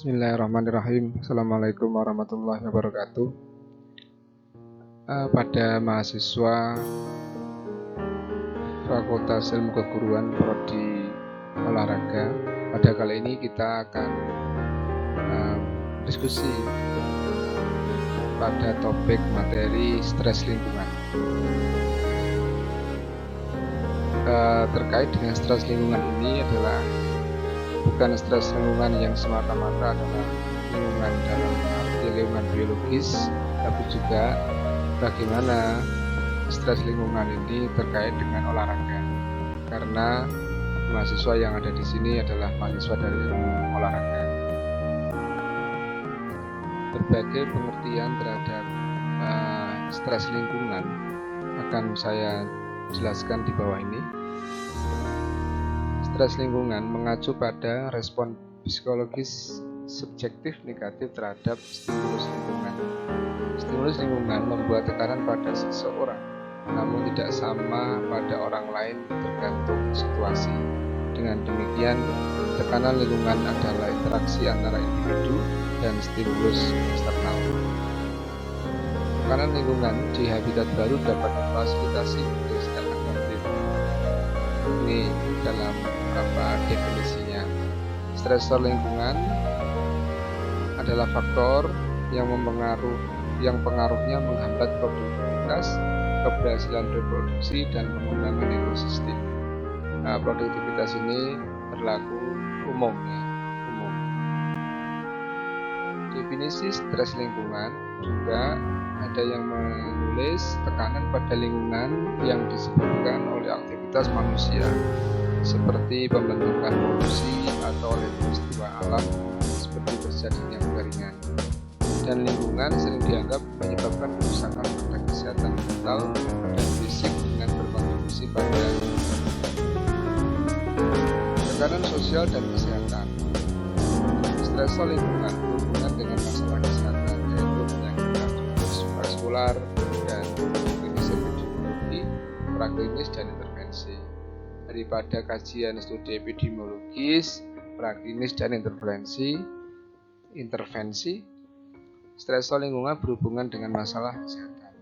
Bismillahirrahmanirrahim. Assalamualaikum warahmatullahi wabarakatuh. Pada mahasiswa Fakultas Ilmu Keguruan Prodi Olahraga, pada kali ini kita akan diskusi pada topik materi stres lingkungan. Terkait dengan stres lingkungan ini adalah bukan stres lingkungan yang semata-mata adalah lingkungan dalam arti lingkungan biologis, tapi juga bagaimana stres lingkungan ini terkait dengan olahraga. Karena mahasiswa yang ada di sini adalah mahasiswa dari ilmu olahraga. Berbagai pengertian terhadap stres lingkungan akan saya jelaskan di bawah ini. Stres lingkungan mengacu pada respon psikologis subjektif negatif terhadap stimulus lingkungan. Stimulus lingkungan membuat tekanan pada seseorang, namun tidak sama pada orang lain tergantung situasi. Dengan demikian, tekanan lingkungan adalah interaksi antara individu dan stimulus eksternal. Tekanan lingkungan di habitat baru dapat memfasilitasi kegiatan adaptif. Ini dalam definisinya. Stresor lingkungan adalah faktor yang pengaruhnya menghambat produktivitas, keberhasilan reproduksi, dan pengembangan ekosistem. Produktivitas ini berlaku umum. Definisi stres lingkungan juga ada yang menulis tekanan pada lingkungan yang disebabkan oleh aktivitas manusia, seperti pembentukan polusi atau oleh peristiwa alam seperti terjadinya kekeringan. Dan lingkungan sering dianggap menyebabkan kerusakan pada kesehatan mental dan fisik dengan berkontribusi pada tekanan sosial dan kesehatan. Stresor lingkungan berhubungan dengan masalah kesehatan, yaitu penyakit kardiovaskular dan klinis epidemiologi, praklinis dan intervensi. Daripada kajian studi epidemiologis, praklinis dan intervensi, stresor lingkungan berhubungan dengan masalah kesehatan.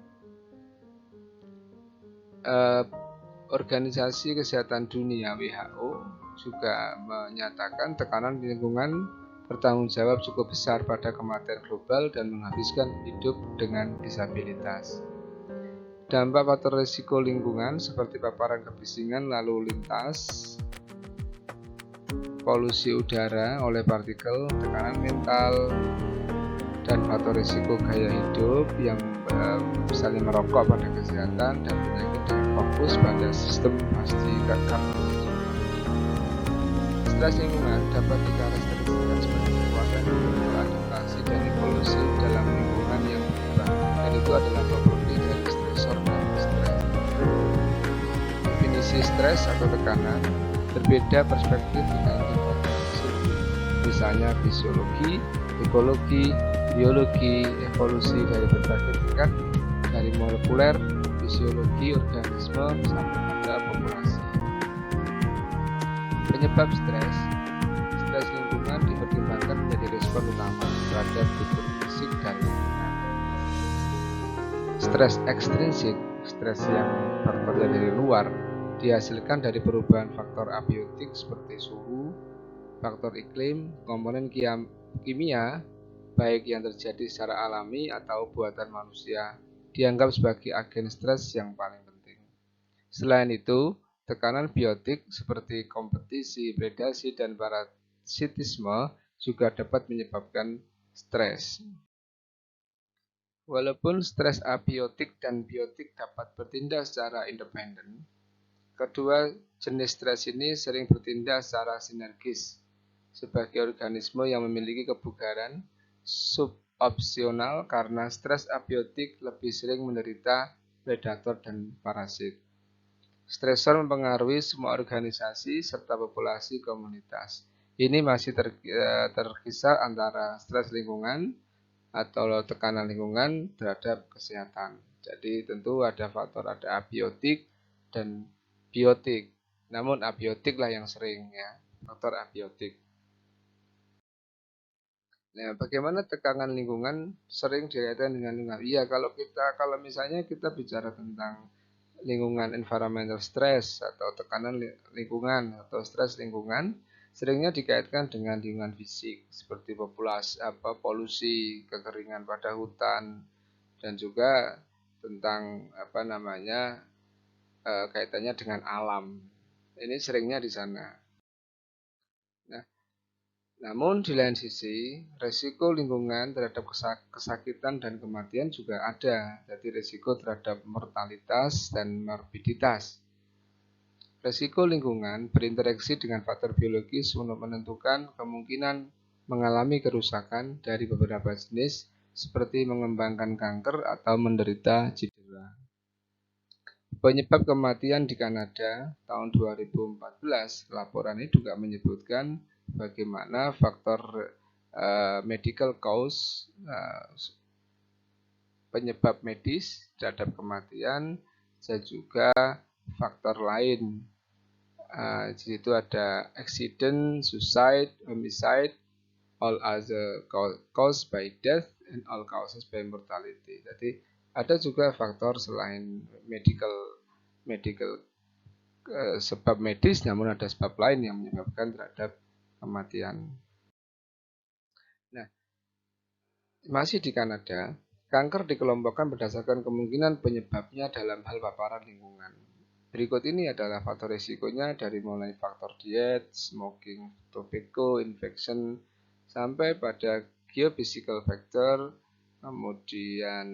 Organisasi Kesehatan Dunia (WHO) juga menyatakan tekanan lingkungan bertanggung jawab cukup besar pada kematian global dan menghabiskan hidup dengan disabilitas. Dampak faktor risiko lingkungan seperti paparan kebisingan lalu lintas, polusi udara oleh partikel, tekanan mental, dan faktor risiko gaya hidup yang misalnya merokok pada kesehatan dan penyakit dengan fokus pada sistem pasti karbohidrat. Stres lingkungan dapat dikarakterisasikan sebagai kekuatan adaptasi dan evolusi dalam lingkungan yang berubah, dan itu adalah properti dari stresor dan stres. Definisi stres atau tekanan berbeda perspektif dengan intervensi, misalnya fisiologi, ekologi, biologi, evolusi dari berbagai tingkat, dari molekuler, fisiologi, organisme, sampai pada populasi. Penyebab stres lingkungan dipertimbangkan menjadi respon utama terhadap fitur fisik dan lingkungan. Stres ekstrinsik, stres yang terjadi dari luar, dihasilkan dari perubahan faktor abiotik seperti suhu, faktor iklim, komponen kimia, baik yang terjadi secara alami atau buatan manusia, dianggap sebagai agen stres yang paling penting. Selain itu, tekanan biotik seperti kompetisi, predasi, dan parasitisme juga dapat menyebabkan stres. Walaupun stres abiotik dan biotik dapat bertindak secara independen, kedua jenis stres ini sering bertindak secara sinergis sebagai organisme yang memiliki kebugaran subopsional karena stres abiotik lebih sering menderita predator dan parasit. Stresor mempengaruhi semua organisasi serta populasi komunitas. Ini masih terkisar antara stres lingkungan atau tekanan lingkungan terhadap kesehatan. Jadi tentu ada faktor, ada abiotik dan biotik. Namun abiotik lah yang sering ya, faktor abiotik. Nah, bagaimana tekanan lingkungan sering dikaitkan dengan lingkungan? Iya, kalau misalnya kita bicara tentang lingkungan environmental stress atau tekanan lingkungan atau stres lingkungan, seringnya dikaitkan dengan lingkungan fisik seperti populasi polusi, kekeringan pada hutan, dan juga tentang kaitannya dengan alam. Ini seringnya di sana. Nah, namun di lain sisi, resiko lingkungan terhadap kesakitan dan kematian juga ada. Jadi resiko terhadap mortalitas dan morbiditas. Resiko lingkungan berinteraksi dengan faktor biologis untuk menentukan kemungkinan mengalami kerusakan dari beberapa jenis seperti mengembangkan kanker atau menderita cedera. Penyebab kematian di Kanada tahun 2014, laporan ini juga menyebutkan bagaimana faktor medical cause, penyebab medis terhadap kematian, dan juga faktor lain. Di situ ada accident, suicide, homicide, all other caused by death, and all causes by mortality. Jadi ada juga faktor selain medical sebab medis, namun ada sebab lain yang menyebabkan terhadap kematian. Nah, masih di Kanada, kanker dikelompokkan berdasarkan kemungkinan penyebabnya dalam hal paparan lingkungan. Berikut ini adalah faktor risikonya dari mulai faktor diet, smoking, tobacco, infection, sampai pada geophysical factor, kemudian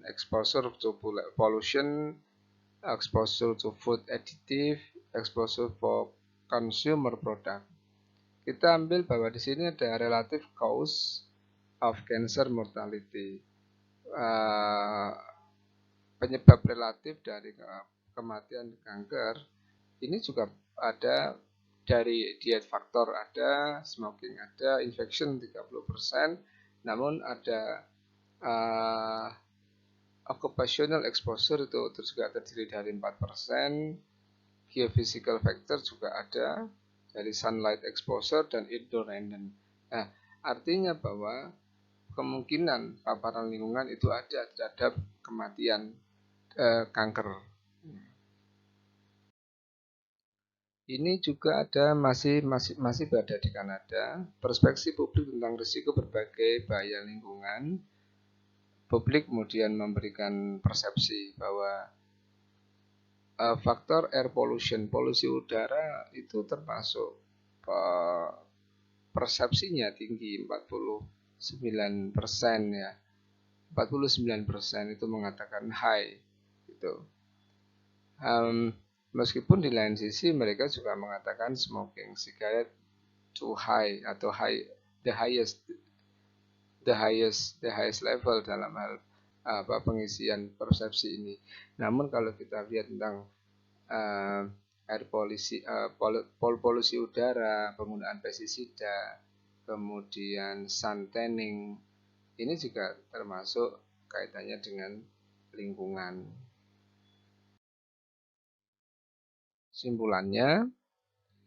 exposure to pollution, exposure to food additive, exposure for consumer product. Kita ambil bahwa di sini ada relative cause of cancer mortality. Penyebab relatif dari kematian kanker ini juga ada dari diet faktor, ada smoking, ada infection 30%, namun ada occupational exposure itu juga terdiri dari 4%, geophysical factor juga ada dari sunlight exposure dan indoor rendering. Nah, artinya bahwa kemungkinan paparan lingkungan itu ada terhadap kematian kanker. Ini juga ada masih berada di Kanada. Perspektif publik tentang risiko berbagai bahaya lingkungan. Publik kemudian memberikan persepsi bahwa faktor air pollution, polusi udara itu termasuk persepsinya tinggi 49% ya. 49% itu mengatakan high gitu. Meskipun di lain sisi mereka juga mengatakan smoking cigarette too high atau the highest level dalam hal pengisian persepsi ini. Namun kalau kita lihat tentang air polusi udara, penggunaan pestisida, kemudian sun tanning, ini juga termasuk kaitannya dengan lingkungan. Simpulannya,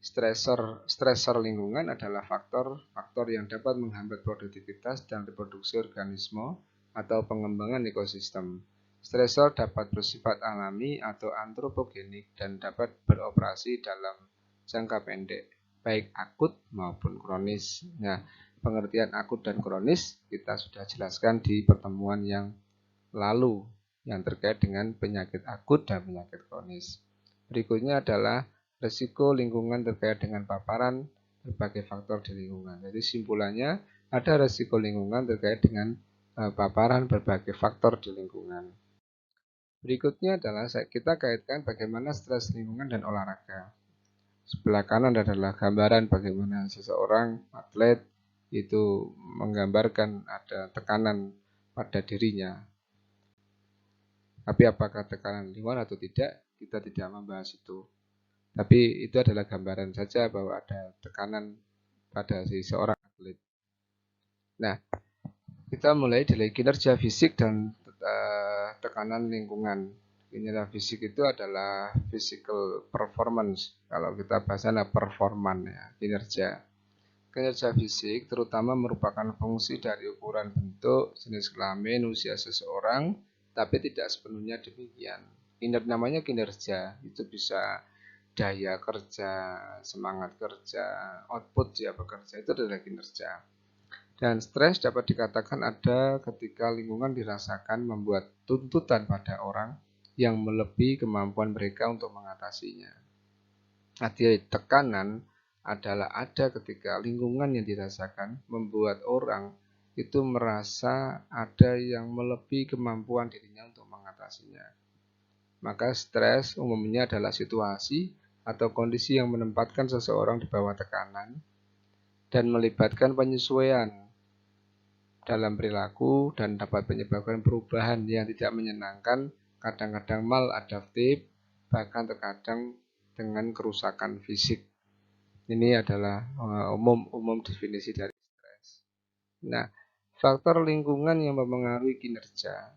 stresor lingkungan adalah faktor yang dapat menghambat produktivitas dan reproduksi organisme atau pengembangan ekosistem. Stresor dapat bersifat alami atau antropogenik dan dapat beroperasi dalam jangka pendek, baik akut maupun kronis. Nah, pengertian akut dan kronis kita sudah jelaskan di pertemuan yang lalu yang terkait dengan penyakit akut dan penyakit kronis. Berikutnya adalah risiko lingkungan terkait dengan paparan berbagai faktor di lingkungan. Jadi simpulannya ada risiko lingkungan terkait dengan paparan berbagai faktor di lingkungan. Berikutnya adalah kita kaitkan bagaimana stres lingkungan dan olahraga. Sebelah kanan adalah gambaran bagaimana seseorang atlet itu menggambarkan ada tekanan pada dirinya. Tapi apakah tekanan lingkungan atau tidak, kita tidak membahas itu. Tapi itu adalah gambaran saja bahwa ada tekanan pada seorang atlet. Nah, kita mulai dari kinerja fisik dan tekanan lingkungan. Kinerja fisik itu adalah physical performance. Kalau kita bahasanya performan ya, kinerja. Kinerja fisik terutama merupakan fungsi dari ukuran bentuk, jenis kelamin, usia seseorang, tapi tidak sepenuhnya demikian. Namanya kinerja, itu bisa daya kerja, semangat kerja, output dia bekerja, itu adalah kinerja. Dan stres dapat dikatakan ada ketika lingkungan dirasakan membuat tuntutan pada orang yang melebihi kemampuan mereka untuk mengatasinya. Arti tekanan adalah ada ketika lingkungan yang dirasakan membuat orang itu merasa ada yang melebihi kemampuan dirinya untuk mengatasinya. Maka stres umumnya adalah situasi atau kondisi yang menempatkan seseorang di bawah tekanan dan melibatkan penyesuaian dalam perilaku dan dapat menyebabkan perubahan yang tidak menyenangkan, kadang-kadang maladaptif, bahkan terkadang dengan kerusakan fisik. Ini adalah umum definisi dari stres. Nah, faktor lingkungan yang mempengaruhi kinerja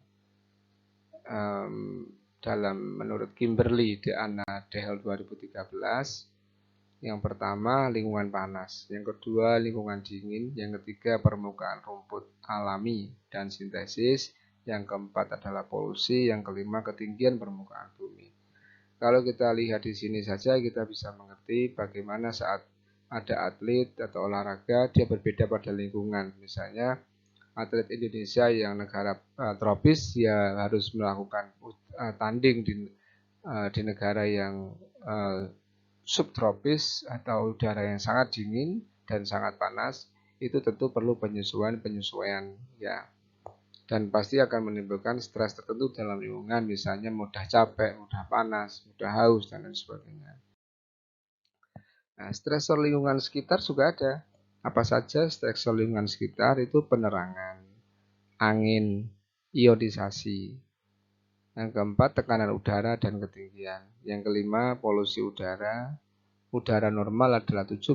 dalam menurut Kimberly de Anna Dehel 2013, yang pertama lingkungan panas, yang kedua lingkungan dingin, yang ketiga permukaan rumput alami dan sintesis, yang keempat adalah polusi, yang kelima ketinggian permukaan bumi. Kalau kita lihat di sini saja kita bisa mengerti bagaimana saat ada atlet atau olahraga dia berbeda pada lingkungan. Misalnya atlet Indonesia yang negara tropis ya harus melakukan tanding di negara yang subtropis atau udara yang sangat dingin dan sangat panas, itu tentu perlu penyesuaian ya. Dan pasti akan menimbulkan stres tertentu dalam lingkungan, misalnya mudah capek, mudah panas, mudah haus, dan lain sebagainya. Nah, stresor lingkungan sekitar juga ada. Apa saja stresor lingkungan sekitar? Itu penerangan, angin, ionisasi. Yang keempat, tekanan udara dan ketinggian. Yang kelima, polusi udara. Udara normal adalah 78%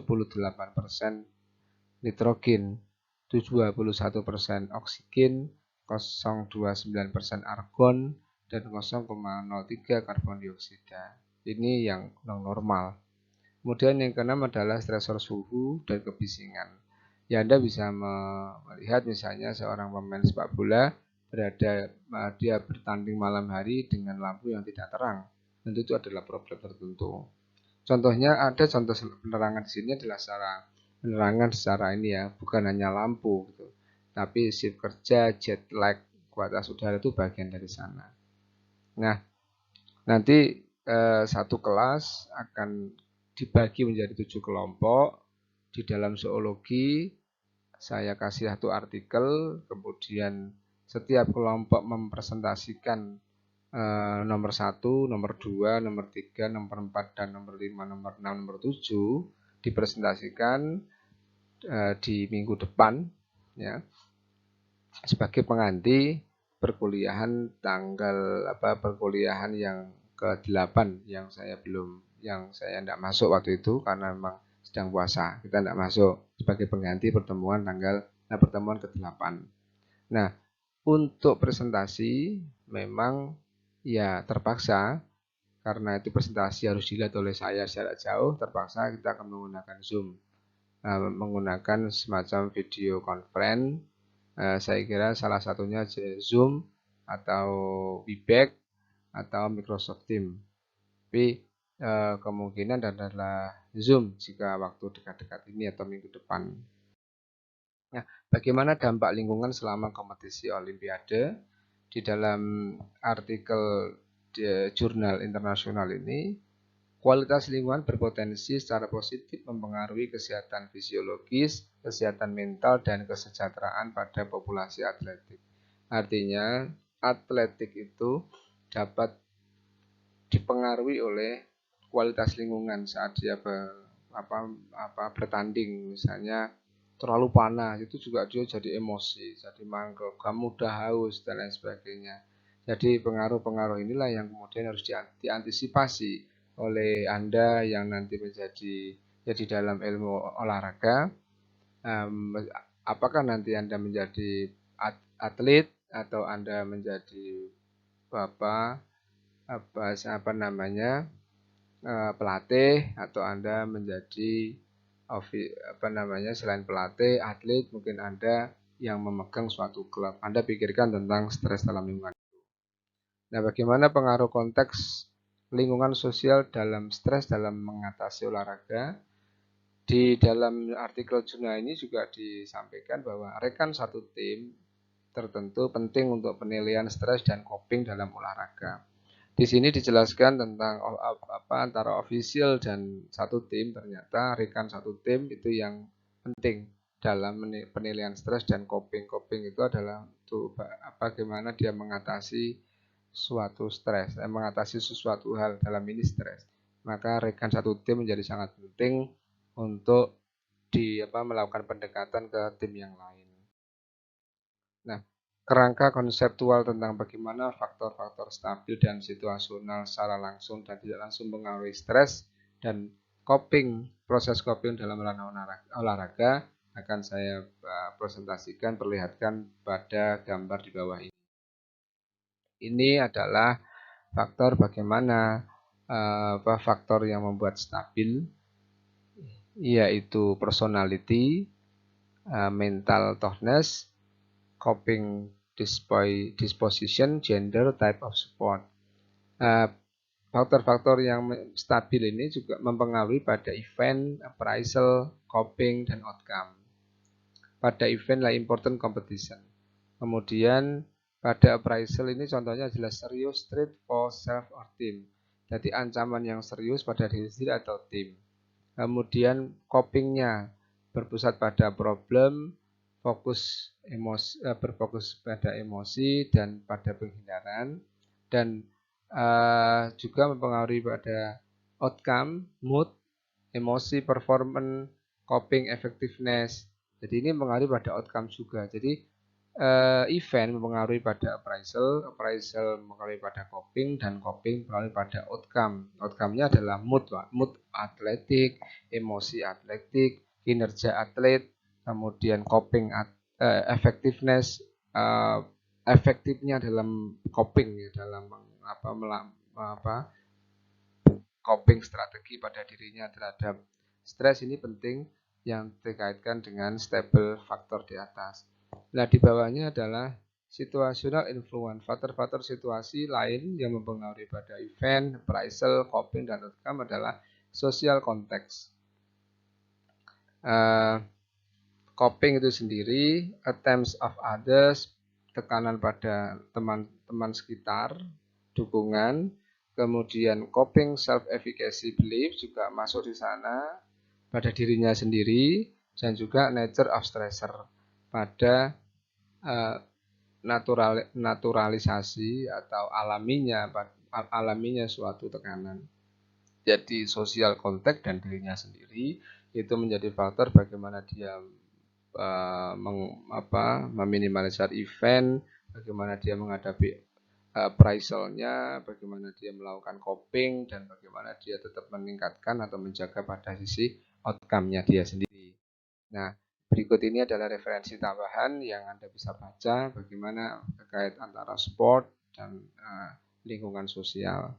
nitrogen, 21% oksigen, 0,29% argon, dan 0,03 karbon dioksida. Ini yang normal. Kemudian yang keenam adalah stresor suhu dan kebisingan. Ya, Anda bisa melihat misalnya seorang pemain sepak bola dia bertanding malam hari dengan lampu yang tidak terang. Tentu itu adalah problem tertentu. Contohnya ada contoh penerangan di sini adalah penerangan secara ini ya, bukan hanya lampu gitu. Tapi shift kerja, jet lag, kualitas udara itu bagian dari sana. Nah, nanti satu kelas akan dibagi menjadi 7 kelompok. Di dalam zoologi saya kasih satu artikel, kemudian setiap kelompok mempresentasikan nomor 1, nomor 2, nomor 3, nomor 4, dan nomor 5, nomor 6, nomor 7 dipresentasikan di minggu depan ya sebagai pengganti perkuliahan perkuliahan yang ke-8 yang saya tidak masuk waktu itu karena memang sedang puasa. Kita tidak masuk sebagai pengganti pertemuan ke-8. Nah, untuk presentasi memang ya terpaksa karena itu presentasi harus dilihat oleh saya secara jauh, terpaksa kita akan menggunakan Zoom, menggunakan semacam video conference. Saya kira salah satunya Zoom atau Webex atau Microsoft Teams. Tapi kemungkinan adalah Zoom jika waktu dekat-dekat ini atau minggu depan. Nah, bagaimana dampak lingkungan selama kompetisi Olimpiade? Di dalam artikel di jurnal internasional ini, kualitas lingkungan berpotensi secara positif mempengaruhi kesehatan fisiologis, kesehatan mental, dan kesejahteraan pada populasi atletik. Artinya, atletik itu dapat dipengaruhi oleh kualitas lingkungan saat dia bertanding. Misalnya terlalu panas, itu juga dia jadi emosi, jadi mangkel, mudah haus, dan lain sebagainya. Jadi pengaruh-pengaruh inilah yang kemudian harus diantisipasi oleh Anda yang nanti menjadi di dalam ilmu olahraga. Apakah nanti Anda menjadi atlet atau Anda menjadi pelatih atau Anda menjadi selain pelatih, atlet, mungkin Anda yang memegang suatu klub. Anda pikirkan tentang stres dalam lingkungan. Nah, bagaimana pengaruh konteks lingkungan sosial dalam stres dalam mengatasi olahraga? Di dalam artikel jurnal ini juga disampaikan bahwa rekan satu tim tertentu penting untuk penilaian stres dan coping dalam olahraga. Di sini dijelaskan tentang antara official dan satu tim, ternyata rekan satu tim itu yang penting dalam penilaian stres dan coping. Coping itu adalah bagaimana dia mengatasi suatu stres, mengatasi sesuatu hal, dalam ini stres. Maka rekan satu tim menjadi sangat penting untuk melakukan pendekatan ke tim yang lain. Nah, kerangka konseptual tentang bagaimana faktor-faktor stabil dan situasional secara langsung dan tidak langsung mengaruhi stres dan coping, proses coping dalam ranah olahraga akan saya presentasikan, perlihatkan pada gambar di bawah ini. Ini adalah faktor bagaimana faktor yang membuat stabil, yaitu personality, mental toughness, coping disposition, gender, type of support. Faktor-faktor yang stabil ini juga mempengaruhi pada event, appraisal, coping, dan outcome. Pada event lah important competition. Kemudian pada appraisal ini contohnya adalah serious threat for self or team. Jadi ancaman yang serius pada diri sendiri atau tim. Kemudian copingnya berpusat pada problem, berfokus pada emosi dan pada penghindaran, dan juga mempengaruhi pada outcome, mood, emosi, performance, coping, effectiveness. Jadi ini mempengaruhi pada outcome juga. Jadi event mempengaruhi pada appraisal mempengaruhi pada coping, dan coping mempengaruhi pada outcome. Outcome-nya adalah mood atletik, emosi atletik, kinerja atlet, kemudian coping effectiveness, efektifnya dalam coping, dalam coping strategi pada dirinya terhadap stres. Ini penting yang dikaitkan dengan stable faktor di atas. Nah, di bawahnya adalah situational influence, faktor-faktor situasi lain yang mempengaruhi pada event, appraisal, coping, dan outcome adalah social context. Coping itu sendiri, attempts of others, tekanan pada teman-teman sekitar, dukungan, kemudian coping self-efficacy belief juga masuk di sana, pada dirinya sendiri, dan juga nature of stressor, pada naturalisasi atau alaminya suatu tekanan. Jadi sosial kontek dan dirinya sendiri itu menjadi faktor bagaimana dia meminimalisir event, bagaimana dia menghadapi appraisalnya, bagaimana dia melakukan coping, dan bagaimana dia tetap meningkatkan atau menjaga pada sisi outcome-nya dia sendiri. Nah, berikut ini adalah referensi tambahan yang Anda bisa baca bagaimana terkait antara sport dan lingkungan sosial.